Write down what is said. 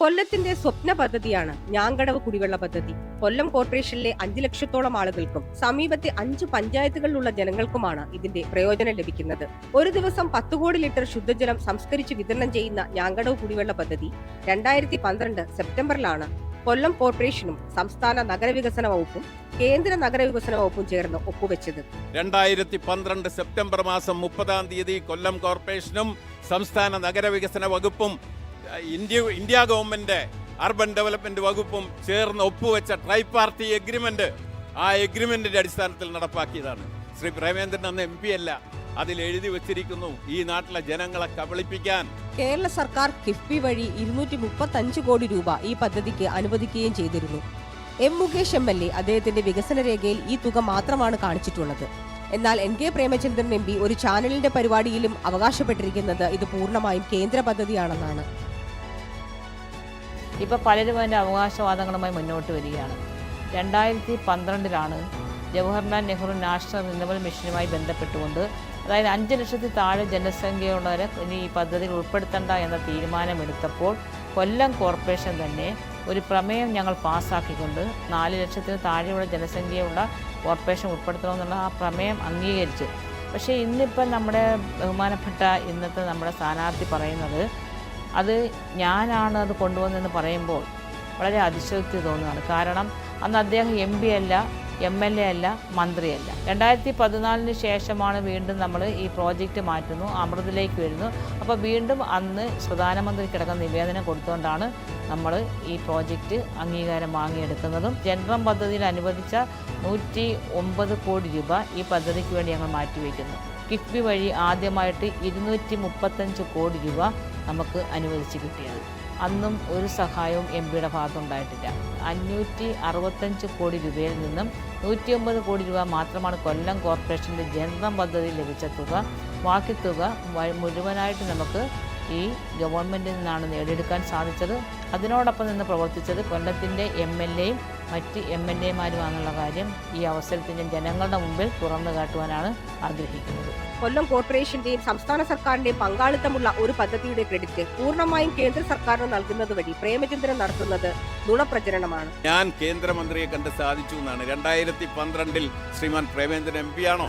കൊല്ലത്തിന്റെ സ്വപ്ന പദ്ധതിയാണ് ഞാങ്കടവ് കുടിവെള്ള പദ്ധതി. കൊല്ലം കോർപ്പറേഷനിലെ 5 ലക്ഷത്തോളം ആളുകൾക്കും സമീപത്തെ 5 പഞ്ചായത്തുകളിലുള്ള ജനങ്ങൾക്കുമാണ് ഇതിന്റെ പ്രയോജനം ലഭിക്കുന്നത്. ഒരു ദിവസം 10 കോടി ലിറ്റർ ശുദ്ധജലം സംസ്കരിച്ച് വിതരണം ചെയ്യുന്ന ഞാങ്കടവ് കുടിവെള്ള പദ്ധതി 2012 സെപ്റ്റംബറിലാണ് കൊല്ലം കോർപ്പറേഷനും സംസ്ഥാന നഗരവികസന വകുപ്പും കേന്ദ്ര നഗരവികസന വകുപ്പും ചേർന്ന് ഒപ്പുവെച്ചത്. 2012 സെപ്റ്റംബർ മാസം 30-ാം തീയതി കൊല്ലം കോർപ്പറേഷനും സംസ്ഥാന നഗരവികസന വകുപ്പും ഇന്ത്യ ഗവൺമെന്റ് അർബൻ ഡെവലപ്മെന്റ് വകുപ്പും ചേർന്ന് ഒപ്പുവെച്ച ട്രൈ പാർട്ടി എഗ്രിമെന്റ്, ആ എഗ്രിമെന്റിന്റെ അടിസ്ഥാനത്തിൽ നടപ്പാക്കിയതാണ്. ശ്രീ പ്രേമേന്ദ്രൻ അന്ന് MP അല്ല, അതിൽ എഴുതി വെച്ചിരിക്കുന്നു ഈ നാട്ടിലെ ജനങ്ങളെ കബളിപ്പിക്കാൻ. കേരള സർക്കാർ കിഫ്ബി വഴി 235 കോടി രൂപ ഈ പദ്ധതിക്ക് അനുവദിക്കുകയും ചെയ്തിരുന്നു. മുകേഷ് MLA അദ്ദേഹത്തിന്റെ വികസന രേഖയിൽ ഈ തുക മാത്രമാണ് കാണിച്ചിട്ടുള്ളത്. എന്നാൽ NK പ്രേമചന്ദ്രൻ MP ഒരു ചാനലിന്റെ പരിപാടിയിലും അവകാശപ്പെട്ടിരിക്കുന്നത് ഇത് പൂർണ്ണമായും കേന്ദ്ര പദ്ധതിയാണെന്നാണ്. ഇപ്പോൾ പലരും അതിൻ്റെ അവകാശവാദങ്ങളുമായി മുന്നോട്ട് വരികയാണ്. 2012 ജവഹർലാൽ നെഹ്റു നാഷണൽ റിന്യൂവൽ മിഷനുമായി ബന്ധപ്പെട്ടുകൊണ്ട്, അതായത് 5 ലക്ഷത്തിൽ താഴെ ജനസംഖ്യയുള്ളവരെ ഇനി ഈ പദ്ധതിയിൽ ഉൾപ്പെടുത്തേണ്ട എന്ന തീരുമാനമെടുത്തപ്പോൾ കൊല്ലം കോർപ്പറേഷൻ തന്നെ ഒരു പ്രമേയം ഞങ്ങൾ പാസ്സാക്കിക്കൊണ്ട് 4 ലക്ഷത്തിന് താഴെയുള്ള ജനസംഖ്യയുള്ള കോർപ്പറേഷൻ ഉൾപ്പെടുത്തണമെന്നുള്ള ആ പ്രമേയം അംഗീകരിച്ചു. പക്ഷേ ഇന്നിപ്പം നമ്മുടെ ബഹുമാനപ്പെട്ട ഇന്നത്തെ നമ്മുടെ സ്ഥാനാർത്ഥി പറയുന്നത് അത് ഞാനാണ് അത് കൊണ്ടുവന്നതെന്ന് പറയുമ്പോൾ വളരെ അതിശയോക്തി തോന്നുകയാണ്. കാരണം അന്ന് അദ്ദേഹം MP അല്ല, MLA അല്ല, മന്ത്രിയല്ല. 2014 ശേഷമാണ് വീണ്ടും നമ്മൾ ഈ പ്രോജക്റ്റ് മാറ്റുന്നു, അമൃതിലേക്ക് വരുന്നു. അപ്പോൾ വീണ്ടും അന്ന് പ്രധാനമന്ത്രി കിടക്കുന്ന നിവേദനം കൊടുത്തുകൊണ്ടാണ് നമ്മൾ ഈ പ്രോജക്റ്റ് അംഗീകാരം വാങ്ങിയെടുക്കുന്നതും. ജൻറം പദ്ധതിയിൽ അനുവദിച്ച 109 കോടി രൂപ ഈ പദ്ധതിക്ക് വേണ്ടി ഞങ്ങൾ മാറ്റിവെക്കുന്നു. കിഫ്ബി വഴി ആദ്യമായിട്ട് 235 കോടി രൂപ നമുക്ക് അനുവദിച്ച് കിട്ടിയത്. അന്നും ഒരു സഹായവും MP-യുടെ ഭാഗത്തുണ്ടായിട്ടില്ല. 565 കോടി രൂപയിൽ നിന്നും 109 കോടി രൂപ മാത്രമാണ് കൊല്ലം കോർപ്പറേഷൻ്റെ ജൻറം പദ്ധതിയിൽ ലഭിച്ച തുക. ബാക്കി തുക മുഴുവനായിട്ട് നമുക്ക് ഈ ഗവൺമെൻറ്റിൽ നിന്നാണ് നേടിയെടുക്കാൻ സാധിച്ചത്. അതിനോടൊപ്പം നിന്ന് പ്രവർത്തിച്ചത് കൊല്ലത്തിൻ്റെ MLAയും മറ്റ് MLAമാരുമാണെന്നുള്ള കാര്യം ഈ അവസരത്തിൽ ഞാൻ ജനങ്ങളുടെ മുമ്പിൽ തുറന്നു കാട്ടുവാനാണ് ആഗ്രഹിക്കുന്നത്. കൊല്ലം കോർപ്പറേഷന്റെയും സംസ്ഥാന സർക്കാരിന്റെയും പങ്കാളിത്തമുള്ള ഒരു പദ്ധതിയുടെ ക്രെഡിറ്റ് പൂർണ്ണമായും കേന്ദ്ര സർക്കാരിന് നൽകുന്നത് വഴി പ്രേമചന്ദ്രൻ നടത്തുന്നത് നുണപ്രചരണമാണ്. ഞാൻ കേന്ദ്രമന്ത്രിയെ കണ്ട് സാധിച്ചു എന്നാണ്. 2012 ശ്രീമാൻ പ്രേമേന്ദ്രൻ MP ആണോ?